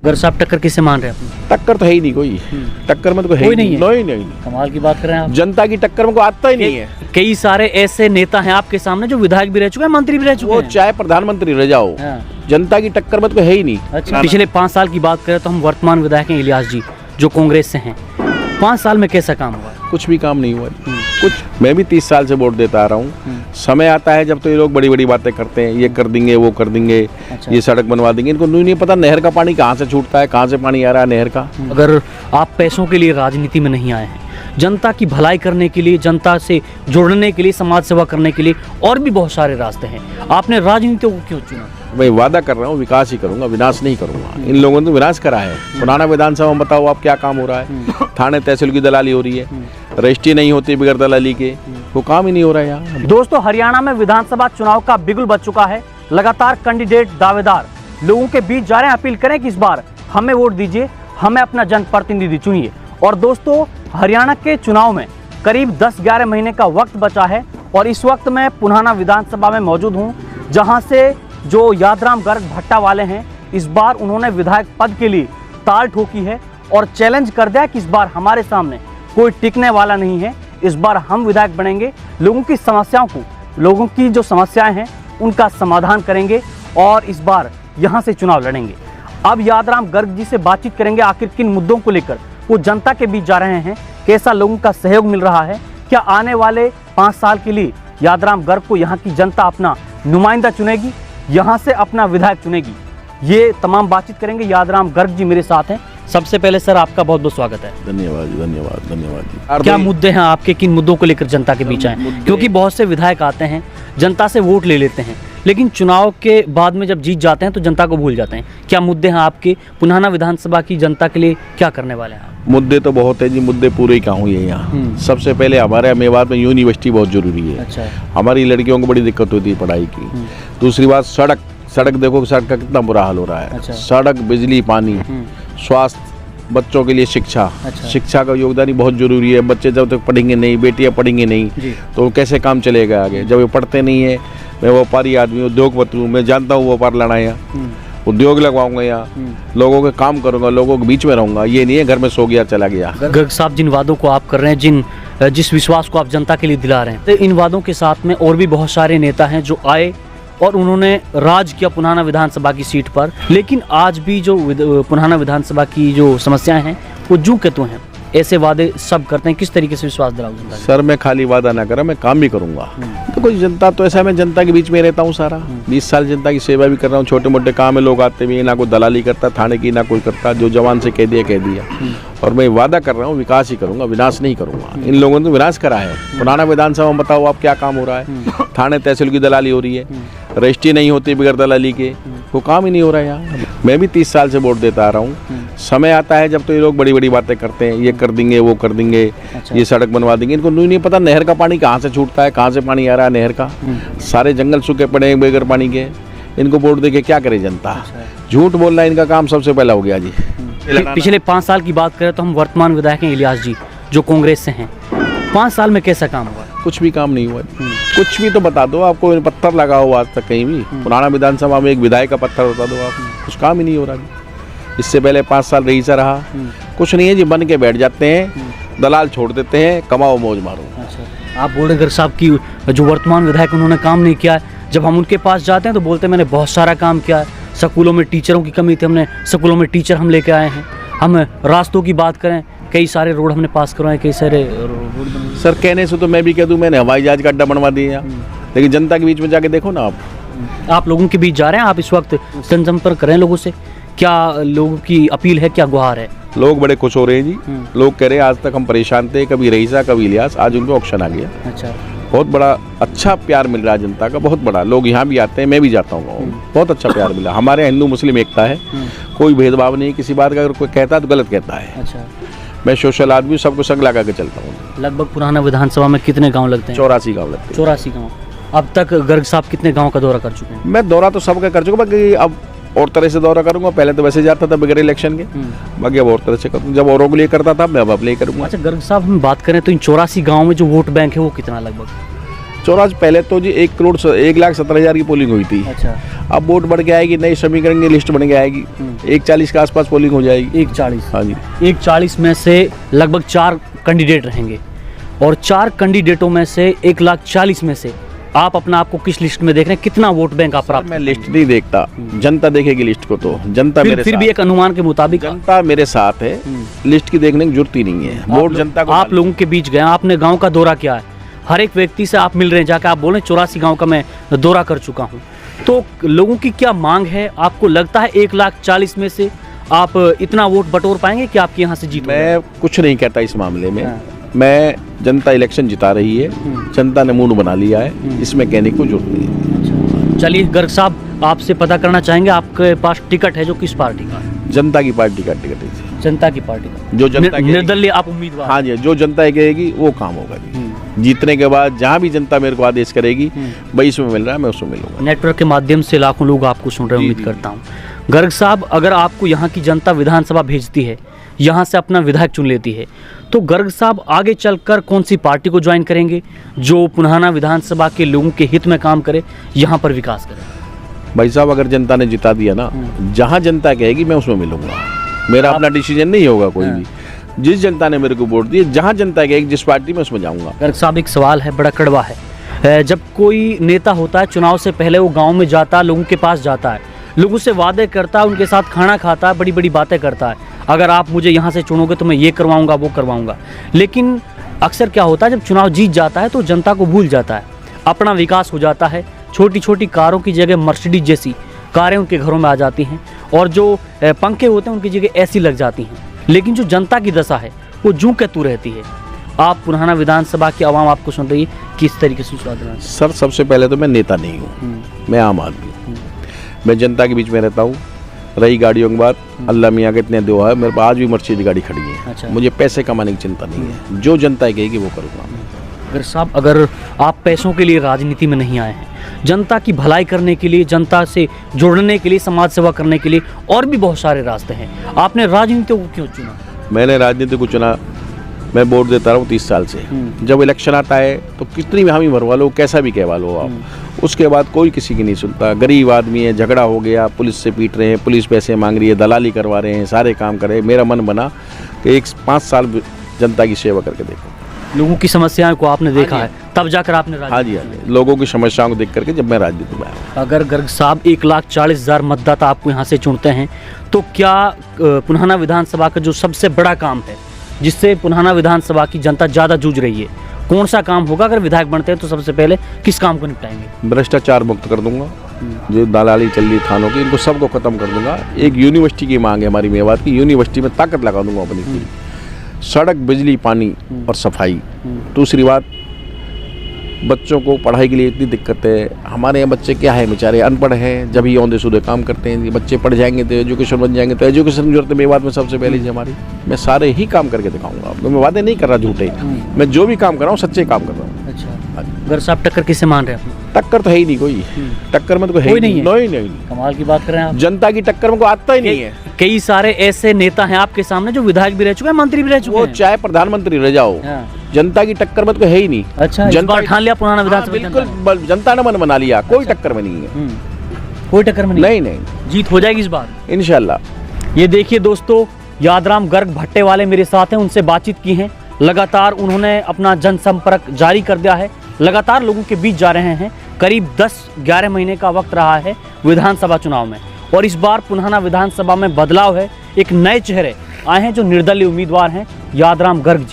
गर्ग साहब टक्कर किसे मान रहे हैं अपनी? टक्कर तो है ही नहीं कोई, टक्कर में तो है कोई ही नहीं है। नहीं। कमाल की बात कर रहे हैं आप। जनता की टक्कर में कोई आता ही नहीं है। कई सारे ऐसे नेता हैं आपके सामने जो विधायक भी रह चुके हैं, मंत्री भी रह चुके वो हैं। चाहे प्रधानमंत्री रह जाओ, हाँ। जनता की टक्कर में तो है ही नहीं। अच्छा, पिछले 5 साल की बात करें तो हम वर्तमान विधायक हैं इलियास जी, जो कांग्रेस से हैं। 5 साल में कैसा काम हुआ? कुछ भी काम नहीं हुआ कुछ। मैं भी 30 साल से वोट देता आ रहा हूँ। समय आता है जब तो ये लोग बड़ी बड़ी बातें करते हैं, ये कर देंगे वो कर देंगे। अच्छा। ये सड़क बनवा देंगे। इनको नहीं पता नहर का पानी कहाँ से छूटता है, कहाँ से पानी आ रहा है नहर का। अगर आप पैसों के लिए राजनीति में नहीं आए हैं, जनता की भलाई करने के लिए, जनता से जुड़ने के लिए, समाज सेवा करने के लिए और भी बहुत सारे रास्ते हैं, आपने राजनीति को क्यों चुना? मैं वादा कर रहा हूँ विकास ही करूंगा, विनाश नहीं करूंगा। इन लोगों ने तो विनाश करा है। पुराना विधानसभा में बताओ आप क्या काम हो रहा है। थाने तहसील की दलाली हो रही है, रजिस्ट्री नहीं होती बगैर दलाली के, वो काम ही नहीं हो रहा है यहाँ। दोस्तों, हरियाणा में विधानसभा चुनाव का बिगुल बज चुका है। लगातार कैंडिडेट दावेदार लोगों के बीच जा रहे हैं। अपील करें कि इस बार हमें वोट दीजिए, हमें अपना जनप्रतिनिधि चुनिए। और दोस्तों, हरियाणा के चुनाव में करीब 10-11 महीने का वक्त बचा है और इस वक्त मैं पुनाना विधानसभा में मौजूद हूँ, जहाँ से जो यादराम गर्ग भट्टा वाले हैं, इस बार उन्होंने विधायक पद के लिए ताल ठोकी है और चैलेंज कर दिया कि इस बार हमारे सामने कोई टिकने वाला नहीं है। इस बार हम विधायक बनेंगे, लोगों की समस्याओं को, लोगों की जो समस्याएं हैं उनका समाधान करेंगे और इस बार यहां से चुनाव लड़ेंगे। अब यादराम गर्ग जी से बातचीत करेंगे, आखिर किन मुद्दों को लेकर वो जनता के बीच जा रहे हैं, कैसा लोगों का सहयोग मिल रहा है, क्या आने वाले 5 साल के लिए यादराम गर्ग को यहाँ की जनता अपना नुमाइंदा चुनेगी, यहाँ से अपना विधायक चुनेगी। ये तमाम बातचीत करेंगे। यादराम गर्ग जी मेरे साथ हैं। सबसे पहले सर, आपका बहुत बहुत स्वागत है। धन्यवाद धन्यवाद धन्यवाद। क्या मुद्दे हैं आपके, किन मुद्दों को लेकर जनता के बीच आए? क्योंकि बहुत से विधायक आते हैं, जनता से वोट ले लेते हैं, लेकिन चुनाव के बाद में जब जीत जाते हैं तो जनता को भूल जाते हैं। क्या मुद्दे हैं आपके? पुनाना विधानसभा की जनता के लिए क्या करने वाले हैं आप? मुद्दे तो बहुत है जी, मुद्दे पूरे ही कहाँ हुए यहाँ। सबसे पहले हमारे मेवात में यूनिवर्सिटी बहुत जरूरी है। अच्छा। हमारी लड़कियों को बड़ी दिक्कत होती है पढ़ाई की। दूसरी बात सड़क देखो सड़क का कितना बुरा हाल हो रहा है। अच्छा। सड़क, बिजली, पानी, स्वास्थ्य, बच्चों के लिए शिक्षा। अच्छा। शिक्षा का योगदान ही बहुत जरूरी है। बच्चे जब तक पढ़ेंगे नहीं, बेटियां पढ़ेंगे नहीं तो कैसे काम चलेगा आगे, जब वो पढ़ते नहीं है। मैं व्यापारी आदमी, उद्योगपति हूँ, मैं जानता हूँ व्यापार लाना है यहाँ, उद्योग लगवाऊंगा यहाँ, लोगों के काम करूंगा, लोगों के बीच में रहूंगा। ये नहीं है घर में सो गया चला गया। गर्ग साहब, जिन वादों को आप कर रहे हैं, जिस विश्वास को आप जनता के लिए दिला रहे हैं, तो इन वादों के साथ में और भी बहुत सारे नेता हैं जो आए और उन्होंने राज किया पुनाना विधानसभा की सीट पर, लेकिन आज भी जो पुनाना विधानसभा की जो समस्याएं हैं वो जूं के त्यों हैं। ऐसे वादे सब करते हैं, किस तरीके से विश्वास दिलाऊंगा? सर, मैं खाली वादा ना करा, मैं काम भी करूंगा। तो कोई जनता तो ऐसा, मैं जनता के बीच में रहता हूँ सारा। 20 साल जनता की सेवा भी कर रहा हूँ। छोटे मोटे काम में लोग आते भी, ना कोई दलाली करता थाने की, ना कोई करता। जो जवान से कह दिया। और मैं वादा कर रहा हूँ विकास ही करूंगा, विनाश नहीं करूंगा। इन लोगों ने तो विनाश करा है। पुराना विधानसभा में बताओ आप क्या काम हो रहा है। थाने तहसील की दलाली हो रही है, रजिस्ट्री नहीं होती बगैर दलाली के, वो काम ही नहीं हो रहा है यहाँ। मैं भी 30 साल से वोट देता आ रहा हूँ। समय आता है जब तो ये लोग बड़ी बड़ी बातें करते हैं, ये कर देंगे वो कर देंगे। अच्छा। ये सड़क बनवा देंगे। इनको नहीं पता नहर का पानी कहाँ से छूटता है, कहाँ से पानी आ रहा है नहर का। सारे जंगल सूखे पड़े हैं बगैर पानी के। इनको वोट दे के क्या करे जनता? झूठ बोलना इनका काम सबसे पहला हो गया जी। पिछले 5 साल की बात करें तो हम वर्तमान विधायक हैं इलियास जी, जो कांग्रेस से हैं। 5 साल में कैसा काम हुआ? कुछ भी काम नहीं हुआ। कुछ भी तो बता दो, आपको पत्थर लगा हो आज तक कहीं भी? पुराना विधानसभा में एक विधायक का पत्थर बता दो आप। कुछ काम ही नहीं हो रहा जी। इससे पहले 5 साल रईसा रहा, कुछ नहीं है जी। बन के बैठ जाते हैं, दलाल छोड़ देते हैं, कमाओ मौज मारो। अच्छा। आप बोल रहे गर्ग साहब की जो वर्तमान विधायक उन्होंने काम नहीं किया है। जब हम उनके पास जाते हैं तो बोलते हैं मैंने बहुत सारा काम किया है। स्कूलों में टीचरों की कमी थी, हमने स्कूलों में टीचर हम लेके आए हैं। हम रास्तों की बात करें, कई सारे रोड हमने पास करवाए, कई सारे रोड। सर, कहने से तो मैं भी कह दूं मैंने हवाई जहाज का अड्डा बनवा दिया, लेकिन जनता के बीच में जाके देखो ना आप लोगों के बीच जा रहे हैं। आप इस वक्त जनसंपर्क करें लोगों से, क्या लोगों की अपील है, क्या गुहार है? लोग बड़े खुश हो रहे हैं जी। लोग कह रहे हैं आज तक हम परेशान थे, कभी रईसा कभी इलियास, आज उनको ऑप्शन आ गया। अच्छा। बहुत बड़ा अच्छा प्यार मिल रहा है जनता का, बहुत बड़ा। लोग यहाँ भी आते हैं, मैं भी जाता हूँ, बहुत अच्छा प्यार मिला। हमारे हिंदू मुस्लिम एकता है, कोई भेदभाव नहीं किसी बात का। अगर कोई कहता है तो गलत कहता है। अच्छा। मैं सोशल आदमी, सबको संग लगा के चलता हूँ। लगभग पुराना विधानसभा में कितने गांव लगते हैं? 84 गाँव लगते हैं। 84 गाँव। अब तक गर्ग साहब कितने गाँव का दौरा कर चुके हैं? मैं दौरा तो सबका कर चुका, बाकी अब और तरह से दौरा करूंगा। पहले तो वैसे जाता था बगैर इलेक्शन के, बाकी अब और तरह से करूँगा। जब औरों के लिए करता था, मैं अब अपने लिए करूँगा। अच्छा गर्ग साहब, हम बात करें तो इन 84 गाँव में जो वोट बैंक है वो कितना लगभग? चौरास पहले तो जी 1,17,000 की पोलिंग हुई थी। अच्छा। अब वोट बढ़ के आएगी, नई समीकरण की लिस्ट बन के आएगी, 1,40 के आसपास पोलिंग हो जाएगी। 1,40। हाँ जी। 1,40 में से लगभग 4 कैंडिडेट रहेंगे और 4 कैंडिडेटों में से 1,40,000 में से आप अपना आपको किस लिस्ट में देख रहे हैं, कितना वोट बैंक आप प्राप्त? मैं लिस्ट नहीं देखता, जनता देखेगी लिस्ट को। तो जनता मेरे फिर साथ, भी एक अनुमान के मुताबिक जनता मेरे साथ है, लिस्ट की देखने की जरूरत ही नहीं है। वोट जनता को। आप लोगों के बीच गए, आपने गांव का दौरा किया है, हर एक व्यक्ति से आप मिल रहे हैं, जाकर आप बोल रहे हैं 84 गांव का मैं दौरा कर चुका हूं, तो लोगों की क्या मांग है? आपको लगता है 1,40,000 में से आप इतना वोट बटोर पाएंगे कि आपके यहाँ से जीत? मैं कुछ नहीं कहता इस मामले में। मैं जनता इलेक्शन जिता रही है, जनता ने मूड बना लिया है, इसमें कहने को जरूरत नहीं है। चलिए गर्ग साहब, आपसे पता करना चाहेंगे आपके पास टिकट है जो किस पार्टी का है? जनता की पार्टी का टिकट है। जनता की पार्टी का। जो जनता कहेगी- निर्दलीय आप उम्मीदवार? हाँ जी, जो जनता कहेगी वो काम होगा जी। जीतने के बाद जहाँ भी जनता मेरे को आदेश करेगी, भाई इसमें मिल रहा है मैं उसमें मिलूंगा। नेटवर्क के माध्यम से लाखों लोग आपको सुन रहे हैं, उम्मीद करता हूँ। गर्ग साहब, अगर आपको यहाँ की जनता विधानसभा भेजती है, यहाँ से अपना विधायक चुन लेती है, तो गर्ग साहब आगे चलकर कौन सी पार्टी को ज्वाइन करेंगे जो पुन्हाना विधानसभा के लोगों के हित में काम करे, यहाँ पर विकास करे? भाई साहब, अगर जनता ने जिता दिया ना, जहाँ जनता कहेगी मैं उसमें मिलूंगा। मेरा अपना डिसीजन नहीं होगा कोई भी। जिस जनता ने मेरे को वोट दिए, जहाँ जनता कहेगी जिस पार्टी में, उसमें जाऊंगा। गर्ग साहब, एक सवाल है, बड़ा कड़वा है। जब कोई नेता होता है, चुनाव से पहले वो गाँव में जाता है, लोगों के पास जाता है, लोगों से वादे करता है, उनके साथ खाना खाता है, बड़ी बड़ी बातें करता है, अगर आप मुझे यहाँ से चुनोगे तो मैं ये करवाऊंगा, वो करवाऊंगा। लेकिन अक्सर क्या होता है, जब चुनाव जीत जाता है तो जनता को भूल जाता है, अपना विकास हो जाता है, छोटी छोटी कारों की जगह मर्सिडीज जैसी कारें उनके घरों में आ जाती हैं, और जो पंखे होते हैं उनकी जगह ऐसी लग जाती हैं। लेकिन जो जनता की दशा है वो जूं के तू रहती है। आप पुन्हाना विधानसभा की आवाम आपको सुन रही है, किस तरीके से सुना देना? सर, सबसे पहले तो मैं नेता नहीं हूँ, मैं आम आदमी हूँ। मैं जनता के बीच में रहता हूँ। रही गाड़ियों की बात, अल्लाह मियाँ के इतने दुआ है, मेरे पास आज भी मर्सिडीज गाड़ी खड़ी है। अच्छा। मुझे पैसे कमाने की चिंता नहीं है, जो जनता कहेगी वो करूँगा। गर्ग साहब, अगर आप पैसों के लिए राजनीति में नहीं आए हैं, जनता की भलाई करने के लिए, जनता से जुड़ने के लिए, समाज सेवा करने के लिए और भी बहुत सारे रास्ते हैं, आपने राजनीति को क्यों चुना? मैंने राजनीति को चुना, मैं वोट देता रहा हूँ 30 साल से। जब इलेक्शन आता है तो कितनी भी हामी भरवा लो, कैसा भी कहवा लो आप, उसके बाद कोई किसी की नहीं सुनता। गरीब आदमी है, झगड़ा हो गया, पुलिस से पीट रहे हैं, पुलिस पैसे मांग रही है, दलाली करवा रहे हैं, सारे काम करे। मेरा मन बना कि 5 साल जनता की सेवा करके देखो। लोगों की समस्याओं को आपने देखा है, तब जाकर आपने हाँ जी, लोगों की समस्याओं को देख करके जब मैं राजनीति में आया। अगर गर्ग साहब 1,40,000 मतदाता आपको यहाँ से चुनते हैं, तो क्या पुन्हाना विधानसभा का जो सबसे बड़ा काम है, जिससे पुन्हाना विधानसभा की जनता ज़्यादा जूझ रही है, कौन सा काम होगा? अगर विधायक बनते हैं तो सबसे पहले किस काम को निपटाएंगे? भ्रष्टाचार मुक्त कर दूंगा, जो दलाली चल रही थानों की, इनको सबको खत्म कर दूंगा। एक यूनिवर्सिटी की मांग है हमारी मेवात की, यूनिवर्सिटी में ताकत लगा दूंगा अपनी पूरी। सड़क, बिजली, पानी और सफाई। दूसरी बात, बच्चों को पढ़ाई के लिए इतनी दिक्कत है। हमारे यहाँ बच्चे क्या है, बेचारे अनपढ़ हैं, जब ही औंधे सूधे काम करते हैं। ये बच्चे पढ़ जाएंगे तो एजुकेशन बन जाएंगे, तो एजुकेशन की जरूरत है मेवात में सबसे पहले हमारी। मैं सारे ही काम करके दिखाऊंगा आपको, मैं वादे नहीं कर रहा झूठे। मैं जो भी काम कर रहा हूँ सच्चे काम कर रहा हूँ। अच्छा, गर्ग साहब टक्कर किससे मान रहे हैं? टक्कर तो है ही नहीं कोई, टक्कर में तो कोई है कोई नहीं है। नहीं, कमाल की बात कर रहे हैं आप। जनता की टक्कर में कोई आता ही नहीं है। कई सारे ऐसे नेता हैं आपके सामने जो विधायक भी रह चुके हैं, मंत्री भी रह चुके वो हैं। चाहे प्रधानमंत्री रह जाओ, जनता की टक्कर में तो है ही नहीं। अच्छा, इस बार ठान लिया पुराना विधानसभा बिल्कुल, जनता ने मन बना लिया, कोई टक्कर में नहीं है। कोई टक्कर में नहीं, जीत हो जाएगी इस बार इंशाल्लाह। ये देखिए दोस्तों, यादराम गर्ग भट्टे वाले मेरे साथ हैं, उनसे बातचीत की है। लगातार उन्होंने अपना जनसंपर्क जारी कर दिया है, लगातार लोगों के बीच जा रहे हैं। करीब 10-11 महीने का वक्त रहा है विधानसभा चुनाव में, और इस बार पुन्हाना विधानसभा में बदलाव है। एक नए चेहरे आए हैं जो निर्दलीय उम्मीदवार हैं, यादराम गर्ग जी।